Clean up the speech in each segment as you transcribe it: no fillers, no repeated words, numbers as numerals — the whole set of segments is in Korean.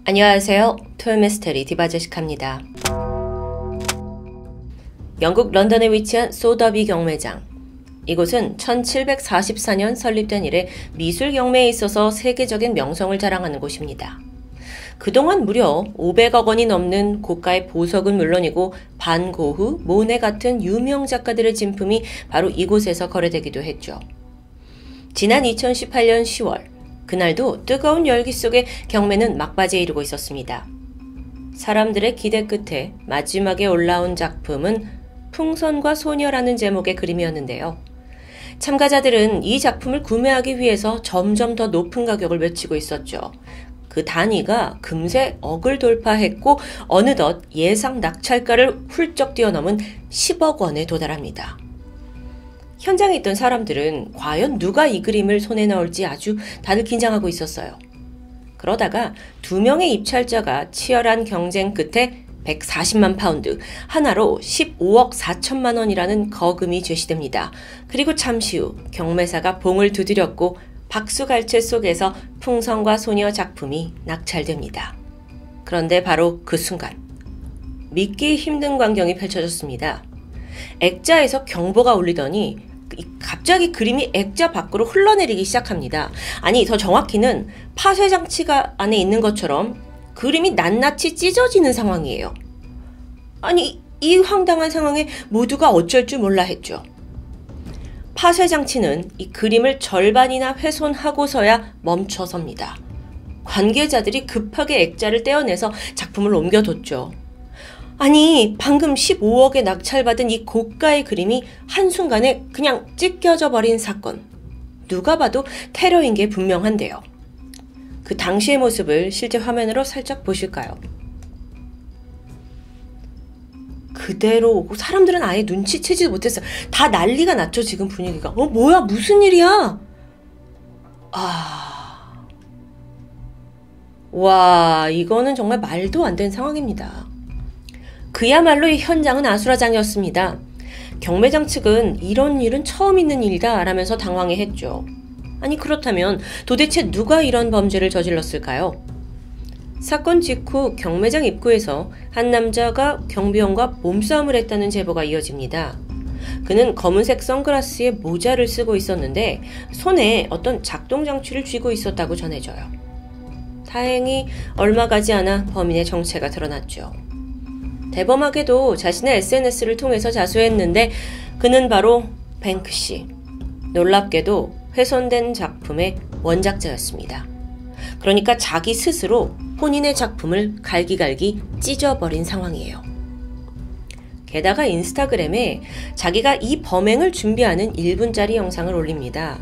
안녕하세요. 토요미스테리 디바제식합니다. 영국 런던에 위치한 소더비 경매장. 이곳은 1744년 설립된 이래 미술 경매에 있어서 세계적인 명성을 자랑하는 곳입니다. 그동안 무려 500억 원이 넘는 고가의 보석은 물론이고 반 고흐, 모네 같은 유명 작가들의 진품이 바로 이곳에서 거래되기도 했죠. 지난 2018년 10월 그날도 뜨거운 열기 속에 경매는 막바지에 이르고 있었습니다. 사람들의 기대 끝에 마지막에 올라온 작품은 풍선과 소녀라는 제목의 그림이었는데요. 참가자들은 이 작품을 구매하기 위해서 점점 더 높은 가격을 외치고 있었죠. 그 단위가 금세 억을 돌파했고 어느덧 예상 낙찰가를 훌쩍 뛰어넘은 10억 원에 도달합니다. 현장에 있던 사람들은 과연 누가 이 그림을 손에 넣을지 아주 다들 긴장하고 있었어요. 그러다가 2명의 입찰자가 치열한 경쟁 끝에 140만 파운드, 하나로 15억 4천만 원이라는 거금이 제시됩니다. 그리고 잠시 후 경매사가 봉을 두드렸고 박수갈채 속에서 풍선과 소녀 작품이 낙찰됩니다. 그런데 바로 그 순간 믿기 힘든 광경이 펼쳐졌습니다. 액자에서 경보가 울리더니 갑자기 그림이 액자 밖으로 흘러내리기 시작합니다. 아니, 더 정확히는 파쇄장치가 안에 있는 것처럼 그림이 낱낱이 찢어지는 상황이에요. 아니, 이 황당한 상황에 모두가 어쩔 줄 몰라 했죠. 파쇄장치는 이 그림을 절반이나 훼손하고서야 멈춰섭니다. 관계자들이 급하게 액자를 떼어내서 작품을 옮겨뒀죠. 아니, 방금 15억에 낙찰받은 이 고가의 그림이 한순간에 그냥 찢겨져 버린 사건. 누가 봐도 테러인 게 분명한데요. 그 당시의 모습을 실제 화면으로 살짝 보실까요? 그대로 오고 사람들은 아예 눈치채지도 못했어요. 다 난리가 났죠, 지금 분위기가. 뭐야, 무슨 일이야? 와, 이거는 정말 말도 안 되는 상황입니다. 그야말로 이 현장은 아수라장이었습니다. 경매장 측은 이런 일은 처음 있는 일이다 라면서 당황해했죠. 아니, 그렇다면 도대체 누가 이런 범죄를 저질렀을까요? 사건 직후 경매장 입구에서 한 남자가 경비원과 몸싸움을 했다는 제보가 이어집니다. 그는 검은색 선글라스에 모자를 쓰고 있었는데 손에 어떤 작동장치를 쥐고 있었다고 전해져요. 다행히 얼마 가지 않아 범인의 정체가 드러났죠. 대범하게도 자신의 SNS를 통해서 자수했는데 그는 바로 뱅크시. 놀랍게도 훼손된 작품의 원작자였습니다. 그러니까 자기 스스로 본인의 작품을 갈기갈기 찢어버린 상황이에요. 게다가 인스타그램에 자기가 이 범행을 준비하는 1분짜리 영상을 올립니다.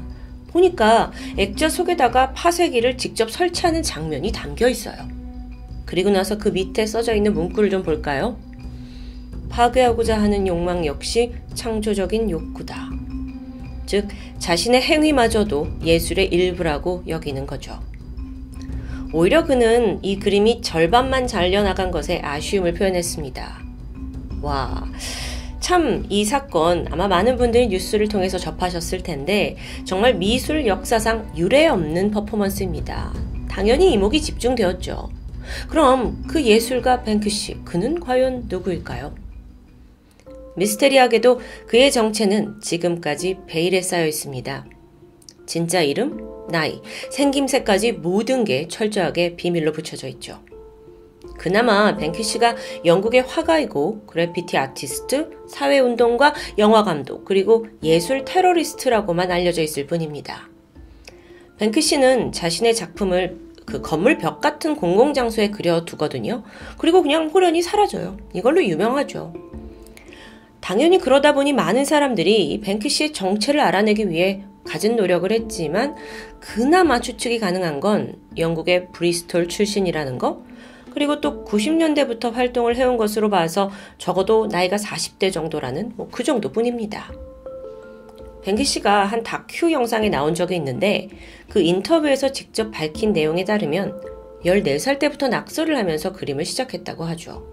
보니까 액자 속에다가 파쇄기를 직접 설치하는 장면이 담겨 있어요. 그리고 나서 그 밑에 써져 있는 문구를 좀 볼까요? 파괴하고자 하는 욕망 역시 창조적인 욕구다. 즉, 자신의 행위마저도 예술의 일부라고 여기는 거죠. 오히려 그는 이 그림이 절반만 잘려나간 것에 아쉬움을 표현했습니다. 와, 참 이 사건 아마 많은 분들이 뉴스를 통해서 접하셨을 텐데 정말 미술 역사상 유례 없는 퍼포먼스입니다. 당연히 이목이 집중되었죠. 그럼 그 예술가 뱅크시, 그는 과연 누구일까요? 미스테리하게도 그의 정체는 지금까지 베일에 쌓여 있습니다. 진짜 이름, 나이, 생김새까지 모든 게 철저하게 비밀로 붙여져 있죠. 그나마 뱅크시가 영국의 화가이고 그래피티 아티스트, 사회운동가, 영화감독, 그리고 예술 테러리스트라고만 알려져 있을 뿐입니다. 뱅크시는 자신의 작품을 그 건물 벽 같은 공공장소에 그려두거든요. 그리고 그냥 호련히 사라져요. 이걸로 유명하죠. 당연히 그러다 보니 많은 사람들이 이 뱅크시의 정체를 알아내기 위해 갖은 노력을 했지만 그나마 추측이 가능한 건 영국의 브리스톨 출신이라는 거, 그리고 또 90년대부터 활동을 해온 것으로 봐서 적어도 나이가 40대 정도라는 그 정도뿐입니다. 뱅크시가 한 다큐 영상에 나온 적이 있는데 그 인터뷰에서 직접 밝힌 내용에 따르면 14살 때부터 낙서를 하면서 그림을 시작했다고 하죠.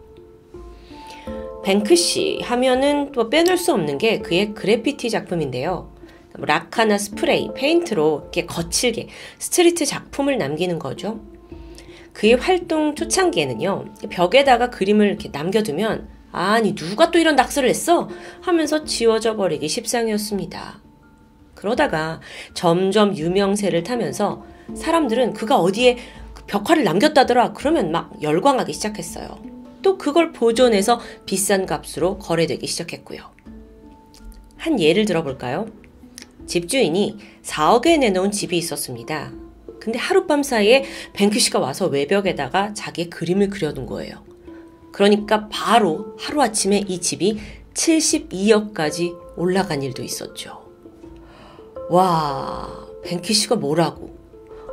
뱅크시 하면은 또 빼놓을 수 없는 게 그의 그래피티 작품인데요. 락카나 스프레이, 페인트로 이렇게 거칠게 스트리트 작품을 남기는 거죠. 그의 활동 초창기에는요, 벽에다가 그림을 이렇게 남겨두면 아니 누가 또 이런 낙서를 했어? 하면서 지워져 버리기 십상이었습니다. 그러다가 점점 유명세를 타면서 사람들은 그가 어디에 벽화를 남겼다더라 그러면 막 열광하기 시작했어요. 또 그걸 보존해서 비싼 값으로 거래되기 시작했고요. 한 예를 들어볼까요? 집주인이 4억에 내놓은 집이 있었습니다. 근데 하룻밤 사이에 뱅크시가 와서 외벽에다가 자기의 그림을 그려둔 거예요. 그러니까 바로 하루아침에 이 집이 72억까지 올라간 일도 있었죠. 와, 뱅크시가 뭐라고?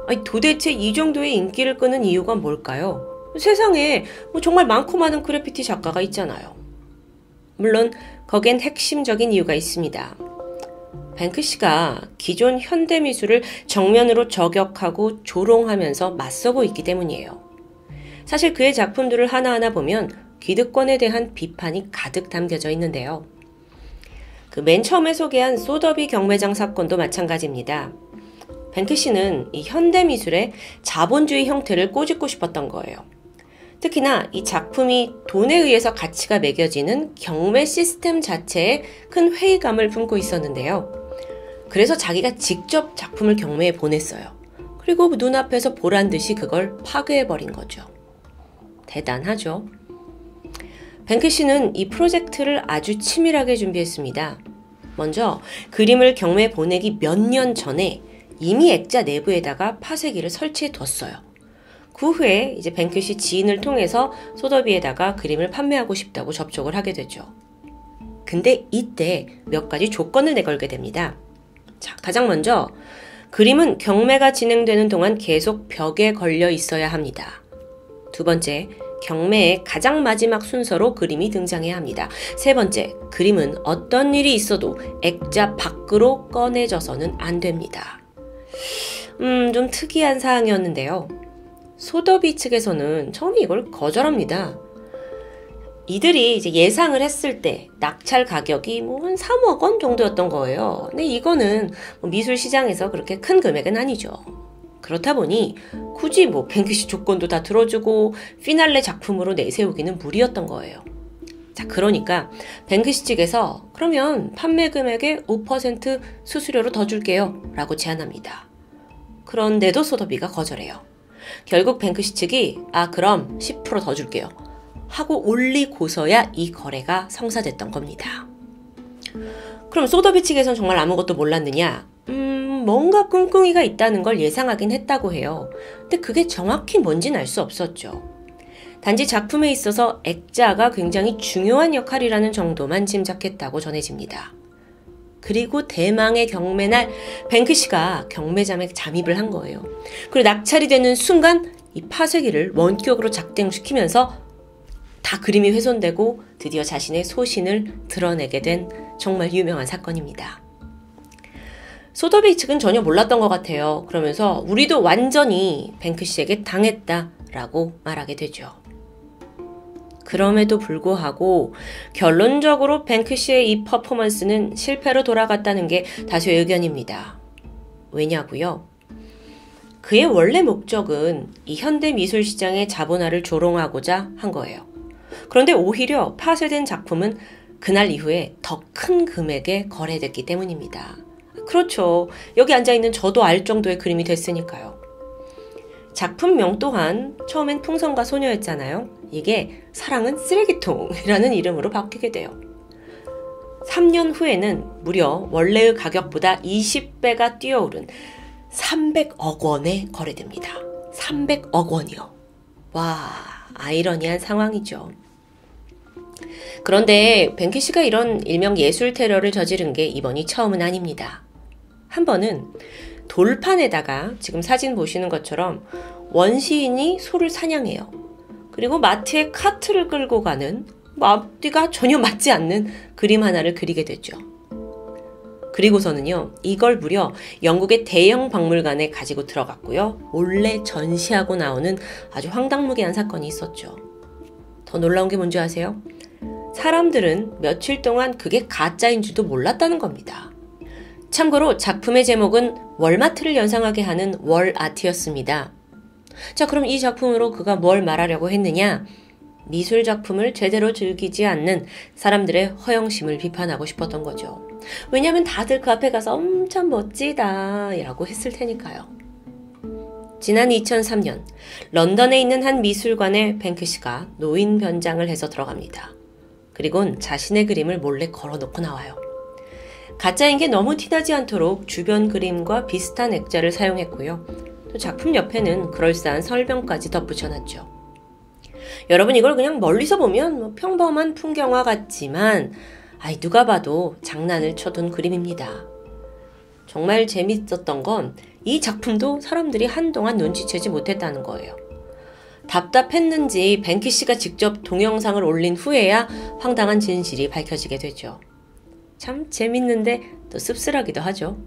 아니, 도대체 이 정도의 인기를 끄는 이유가 뭘까요? 세상에 정말 많고 많은 그래피티 작가가 있잖아요. 물론 거기엔 핵심적인 이유가 있습니다. 뱅크시가 기존 현대미술을 정면으로 저격하고 조롱하면서 맞서고 있기 때문이에요. 사실 그의 작품들을 하나하나 보면 기득권에 대한 비판이 가득 담겨져 있는데요. 그 맨 처음에 소개한 소더비 경매장 사건도 마찬가지입니다. 뱅크시는 이 현대미술의 자본주의 형태를 꼬집고 싶었던 거예요. 특히나 이 작품이 돈에 의해서 가치가 매겨지는 경매 시스템 자체에 큰 회의감을 품고 있었는데요. 그래서 자기가 직접 작품을 경매에 보냈어요. 그리고 눈앞에서 보란 듯이 그걸 파괴해버린 거죠. 대단하죠? 뱅크시는 이 프로젝트를 아주 치밀하게 준비했습니다. 먼저 그림을 경매에 보내기 몇 년 전에 이미 액자 내부에다가 파쇄기를 설치해 뒀어요. 그 후에 이제 뱅크시 지인을 통해서 소더비에다가 그림을 판매하고 싶다고 접촉을 하게 되죠. 근데 이때 몇 가지 조건을 내걸게 됩니다. 자, 가장 먼저 그림은 경매가 진행되는 동안 계속 벽에 걸려 있어야 합니다. 두 번째, 경매의 가장 마지막 순서로 그림이 등장해야 합니다. 세 번째, 그림은 어떤 일이 있어도 액자 밖으로 꺼내져서는 안 됩니다. 좀 특이한 사항이었는데요. 소더비 측에서는 처음에 이걸 거절합니다. 이들이 이제 예상을 했을 때 낙찰 가격이 한 3억 원 정도였던 거예요. 근데 이거는 미술 시장에서 그렇게 큰 금액은 아니죠. 그렇다 보니 굳이 뱅크시 조건도 다 들어주고 피날레 작품으로 내세우기는 무리였던 거예요. 자, 그러니까 뱅크시 측에서 그러면 판매 금액의 5% 수수료로 더 줄게요 라고 제안합니다. 그런데도 소더비가 거절해요. 결국 뱅크시 측이 그럼 10% 더 줄게요 하고 올리고서야 이 거래가 성사됐던 겁니다. 그럼 소더비 측에서는 정말 아무것도 몰랐느냐? 뭔가 꿍꿍이가 있다는 걸 예상하긴 했다고 해요. 근데 그게 정확히 뭔지는 알 수 없었죠. 단지 작품에 있어서 액자가 굉장히 중요한 역할이라는 정도만 짐작했다고 전해집니다. 그리고 대망의 경매날 뱅크시가 경매장에 잠입을 한 거예요. 그리고 낙찰이 되는 순간 이 파쇄기를 원격으로 작동시키면서 다 그림이 훼손되고 드디어 자신의 소신을 드러내게 된 정말 유명한 사건입니다. 소더비 측은 전혀 몰랐던 것 같아요. 그러면서 우리도 완전히 뱅크시에게 당했다라고 말하게 되죠. 그럼에도 불구하고 결론적으로 뱅크시의 이 퍼포먼스는 실패로 돌아갔다는 게 다수의 의견입니다. 왜냐고요? 그의 원래 목적은 이 현대 미술 시장의 자본화를 조롱하고자 한 거예요. 그런데 오히려 파쇄된 작품은 그날 이후에 더 큰 금액에 거래됐기 때문입니다. 그렇죠. 여기 앉아있는 저도 알 정도의 그림이 됐으니까요. 작품명 또한 처음엔 풍선과 소녀였잖아요. 이게 사랑은 쓰레기통이라는 이름으로 바뀌게 돼요. 3년 후에는 무려 원래의 가격보다 20배가 뛰어오른 300억 원에 거래됩니다. 300억 원이요. 와, 아이러니한 상황이죠. 그런데 뱅크시가 이런 일명 예술 테러를 저지른 게 이번이 처음은 아닙니다. 한 번은 돌판에다가 지금 사진 보시는 것처럼 원시인이 소를 사냥해요. 그리고 마트에 카트를 끌고 가는 앞뒤가 전혀 맞지 않는 그림 하나를 그리게 되죠. 그리고서는요, 이걸 무려 영국의 대형 박물관에 가지고 들어갔고요. 몰래 전시하고 나오는 아주 황당무계한 사건이 있었죠. 더 놀라운 게 뭔지 아세요? 사람들은 며칠 동안 그게 가짜인 줄도 몰랐다는 겁니다. 참고로 작품의 제목은 월마트를 연상하게 하는 월아트였습니다. 자, 그럼 이 작품으로 그가 뭘 말하려고 했느냐? 미술 작품을 제대로 즐기지 않는 사람들의 허영심을 비판하고 싶었던 거죠. 왜냐하면 다들 그 앞에 가서 엄청 멋지다 라고 했을 테니까요. 지난 2003년 런던에 있는 한 미술관에 뱅크시가 노인 변장을 해서 들어갑니다. 그리고는 자신의 그림을 몰래 걸어놓고 나와요. 가짜인 게 너무 티나지 않도록 주변 그림과 비슷한 액자를 사용했고요. 또 작품 옆에는 그럴싸한 설명까지 덧붙여놨죠. 여러분, 이걸 그냥 멀리서 보면 평범한 풍경화 같지만 누가 봐도 장난을 쳐둔 그림입니다. 정말 재밌었던 건 이 작품도 사람들이 한동안 눈치채지 못했다는 거예요. 답답했는지 뱅크 씨가 직접 동영상을 올린 후에야 황당한 진실이 밝혀지게 되죠. 참 재밌는데 또 씁쓸하기도 하죠.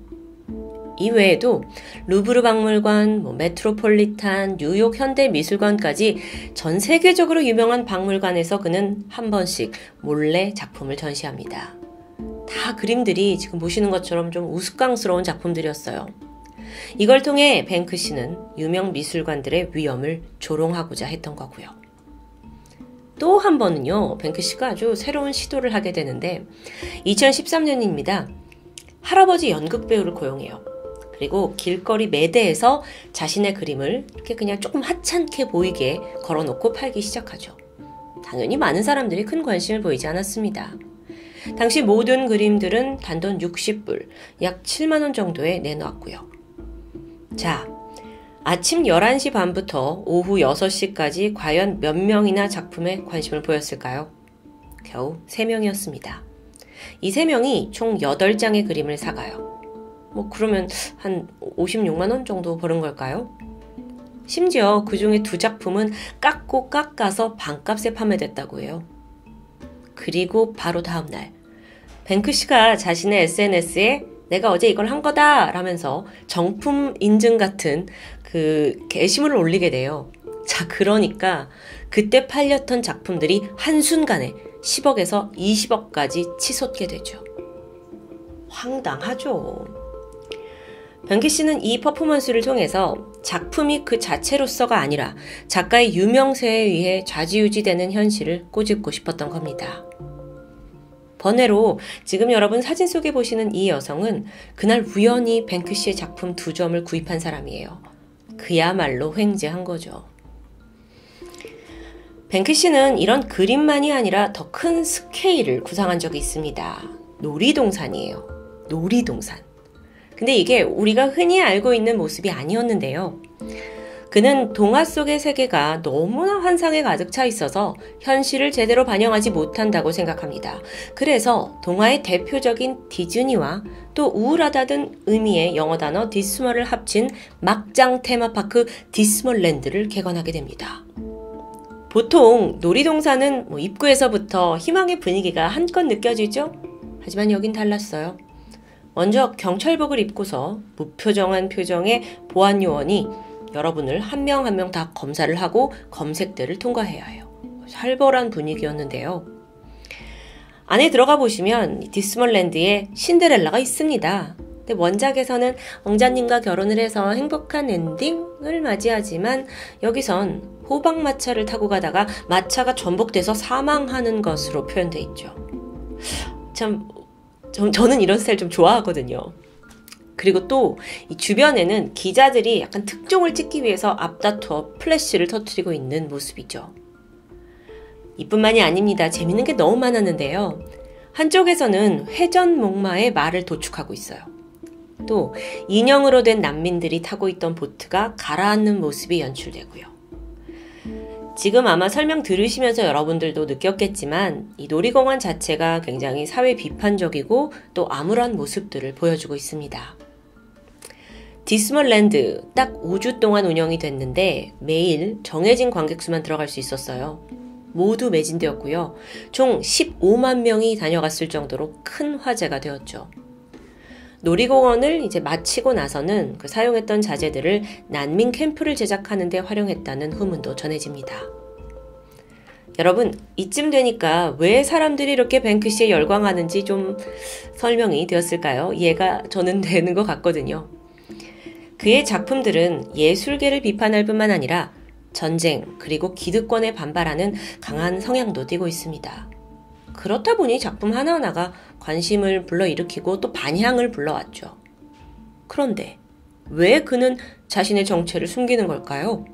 이외에도 루브르 박물관, 메트로폴리탄, 뉴욕 현대미술관까지 전 세계적으로 유명한 박물관에서 그는 한 번씩 몰래 작품을 전시합니다. 다 그림들이 지금 보시는 것처럼 좀 우스꽝스러운 작품들이었어요. 이걸 통해 뱅크 씨는 유명 미술관들의 위험을 조롱하고자 했던 거고요. 또 한 번은요, 뱅크 씨가 아주 새로운 시도를 하게 되는데 2013년입니다. 할아버지 연극배우를 고용해요. 그리고 길거리 매대에서 자신의 그림을 이렇게 그냥 조금 하찮게 보이게 걸어놓고 팔기 시작하죠. 당연히 많은 사람들이 큰 관심을 보이지 않았습니다. 당시 모든 그림들은 단돈 60불, 약 7만 원 정도에 내놓았고요. 자, 아침 11시 반부터 오후 6시까지 과연 몇 명이나 작품에 관심을 보였을까요? 겨우 3명이었습니다. 이 3명이 총 8장의 그림을 사가요. 그러면 한 56만 원 정도 버는 걸까요? 심지어 그 중에 2작품은 깎고 깎아서 반값에 판매됐다고 해요. 그리고 바로 다음날 뱅크 씨가 자신의 SNS에 내가 어제 이걸 한 거다 라면서 정품 인증 같은 그 게시물을 올리게 돼요. 자, 그러니까 그때 팔렸던 작품들이 한순간에 10억에서 20억까지 치솟게 되죠. 황당하죠. 뱅크 씨는 이 퍼포먼스를 통해서 작품이 그 자체로서가 아니라 작가의 유명세에 의해 좌지우지되는 현실을 꼬집고 싶었던 겁니다. 번외로 지금 여러분 사진 속에 보시는 이 여성은 그날 우연히 뱅크 씨의 작품 2점을 구입한 사람이에요. 그야말로 횡재한 거죠. 뱅크 씨는 이런 그림만이 아니라 더 큰 스케일을 구상한 적이 있습니다. 놀이동산이에요. 놀이동산. 근데 이게 우리가 흔히 알고 있는 모습이 아니었는데요. 그는 동화 속의 세계가 너무나 환상에 가득 차 있어서 현실을 제대로 반영하지 못한다고 생각합니다. 그래서 동화의 대표적인 디즈니와 또 우울하다는 의미의 영어 단어 디스멀을 합친 막장 테마파크 디스멀랜드를 개관하게 됩니다. 보통 놀이동산은 입구에서부터 희망의 분위기가 한껏 느껴지죠? 하지만 여긴 달랐어요. 먼저 경찰복을 입고서 무표정한 표정의 보안 요원이 여러분을 한 명 한 명 다 검사를 하고 검색대를 통과해야 해요. 살벌한 분위기였는데요. 안에 들어가 보시면 디스멀랜드에 신데렐라가 있습니다. 근데 원작에서는 왕자님과 결혼을 해서 행복한 엔딩을 맞이하지만 여기선 호박마차를 타고 가다가 마차가 전복돼서 사망하는 것으로 표현돼 있죠. 저는 이런 스타일 좀 좋아하거든요. 그리고 또 이 주변에는 기자들이 약간 특종을 찍기 위해서 앞다투어 플래시를 터뜨리고 있는 모습이죠. 이뿐만이 아닙니다. 재밌는 게 너무 많았는데요. 한쪽에서는 회전 목마의 말을 도축하고 있어요. 또 인형으로 된 난민들이 타고 있던 보트가 가라앉는 모습이 연출되고요. 지금 아마 설명 들으시면서 여러분들도 느꼈겠지만 이 놀이공원 자체가 굉장히 사회 비판적이고 또 암울한 모습들을 보여주고 있습니다. 디스멀랜드 딱 5주 동안 운영이 됐는데 매일 정해진 관객수만 들어갈 수 있었어요. 모두 매진되었고요. 총 15만 명이 다녀갔을 정도로 큰 화제가 되었죠. 놀이공원을 이제 마치고 나서는 그 사용했던 자재들을 난민 캠프를 제작하는 데 활용했다는 후문도 전해집니다. 여러분, 이쯤 되니까 왜 사람들이 이렇게 뱅크 씨에 열광하는지 좀 설명이 되었을까요? 이해가 저는 되는 것 같거든요. 그의 작품들은 예술계를 비판할 뿐만 아니라 전쟁 그리고 기득권에 반발하는 강한 성향도 띠고 있습니다. 그렇다 보니 작품 하나하나가 관심을 불러일으키고 또 반향을 불러왔죠. 그런데 왜 그는 자신의 정체를 숨기는 걸까요?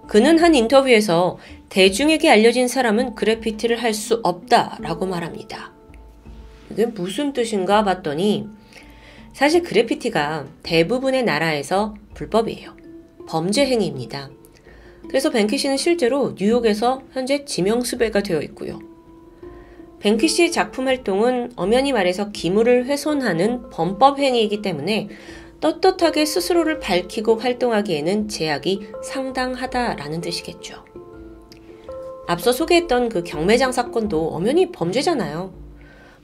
그는 한 인터뷰에서 대중에게 알려진 사람은 그래피티를 할 수 없다라고 말합니다. 이게 무슨 뜻인가 봤더니 사실 그래피티가 대부분의 나라에서 불법이에요. 범죄 행위입니다. 그래서 뱅크시는 실제로 뉴욕에서 현재 지명수배가 되어 있고요. 뱅크시의 작품 활동은 엄연히 말해서 기물을 훼손하는 범법 행위이기 때문에 떳떳하게 스스로를 밝히고 활동하기에는 제약이 상당하다라는 뜻이겠죠. 앞서 소개했던 그 경매장 사건도 엄연히 범죄잖아요.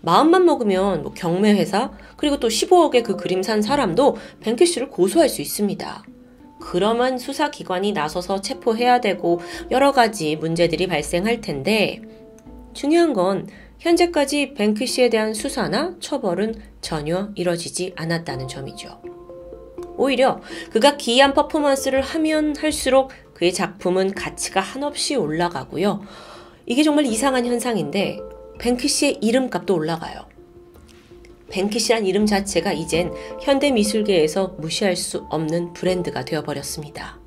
마음만 먹으면 경매회사 그리고 또 15억의 그 그림 산 사람도 뱅크시를 고소할 수 있습니다. 그러면 수사기관이 나서서 체포해야 되고 여러 가지 문제들이 발생할 텐데 중요한 건 현재까지 뱅크시에 대한 수사나 처벌은 전혀 이뤄지지 않았다는 점이죠. 오히려 그가 기이한 퍼포먼스를 하면 할수록 그의 작품은 가치가 한없이 올라가고요. 이게 정말 이상한 현상인데 뱅크시의 이름값도 올라가요. 뱅크시란 이름 자체가 이젠 현대미술계에서 무시할 수 없는 브랜드가 되어버렸습니다.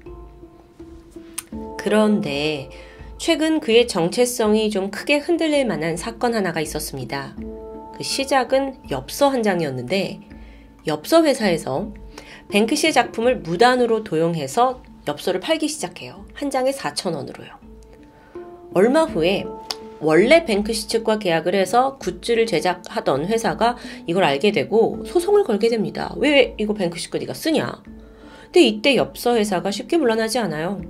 그런데 최근 그의 정체성이 좀 크게 흔들릴 만한 사건 하나가 있었습니다. 그 시작은 엽서 한 장이었는데 엽서 회사에서 뱅크시의 작품을 무단으로 도용해서 엽서를 팔기 시작해요. 한 장에 4,000원으로요. 얼마 후에 원래 뱅크시 측과 계약을 해서 굿즈를 제작하던 회사가 이걸 알게 되고 소송을 걸게 됩니다. 왜 이거 뱅크시 거 네가 쓰냐? 근데 이때 엽서 회사가 쉽게 물러나지 않아요.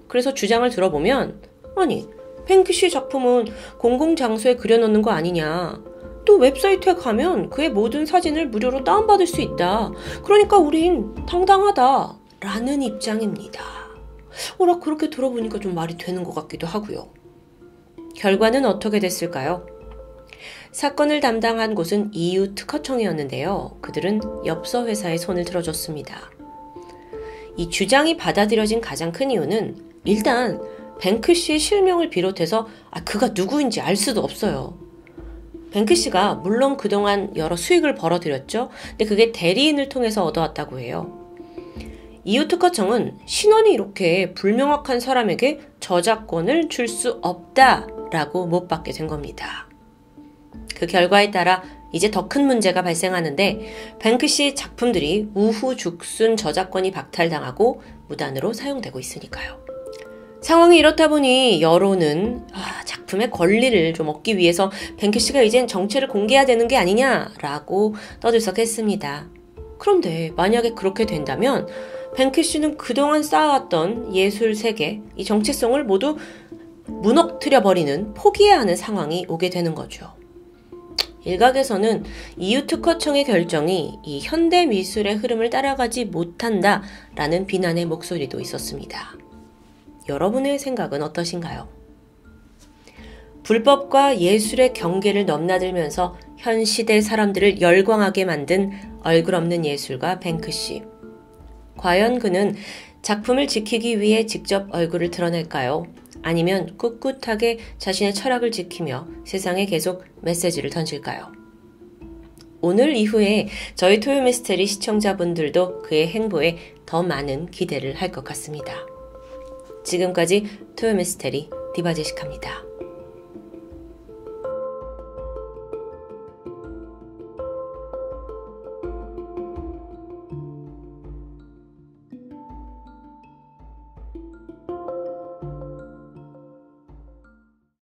그래서 주장을 들어보면 아니 뱅크시 작품은 공공장소에 그려놓는 거 아니냐. 또 웹사이트에 가면 그의 모든 사진을 무료로 다운받을 수 있다. 그러니까 우린 당당하다. 라는 입장입니다. 그렇게 들어보니까 좀 말이 되는 것 같기도 하고요. 결과는 어떻게 됐을까요? 사건을 담당한 곳은 EU 특허청이었는데요. 그들은 엽서 회사의 손을 들어줬습니다. 이 주장이 받아들여진 가장 큰 이유는 일단 뱅크시의 실명을 비롯해서 그가 누구인지 알 수도 없어요. 뱅크시가 물론 그동안 여러 수익을 벌어들였죠. 근데 그게 대리인을 통해서 얻어왔다고 해요. EU 특허청은 신원이 이렇게 불명확한 사람에게 저작권을 줄 수 없다라고 못 받게 된 겁니다. 그 결과에 따라 이제 더 큰 문제가 발생하는데 뱅크시 작품들이 우후죽순 저작권이 박탈당하고 무단으로 사용되고 있으니까요. 상황이 이렇다 보니 여론은 작품의 권리를 좀 얻기 위해서 뱅크시가 이젠 정체를 공개해야 되는 게 아니냐라고 떠들썩했습니다. 그런데 만약에 그렇게 된다면 뱅크시는 그동안 쌓아왔던 예술 세계, 이 정체성을 모두 무너뜨려버리는, 포기해야 하는 상황이 오게 되는 거죠. 일각에서는 EU 특허청의 결정이 이 현대 미술의 흐름을 따라가지 못한다라는 비난의 목소리도 있었습니다. 여러분의 생각은 어떠신가요? 불법과 예술의 경계를 넘나들면서 현 시대 사람들을 열광하게 만든 얼굴 없는 예술가 뱅크시. 과연 그는 작품을 지키기 위해 직접 얼굴을 드러낼까요? 아니면 꿋꿋하게 자신의 철학을 지키며 세상에 계속 메시지를 던질까요? 오늘 이후에 저희 토요미스테리 시청자분들도 그의 행보에 더 많은 기대를 할 것 같습니다. 지금까지 토요미스테리 디바제시카입니다.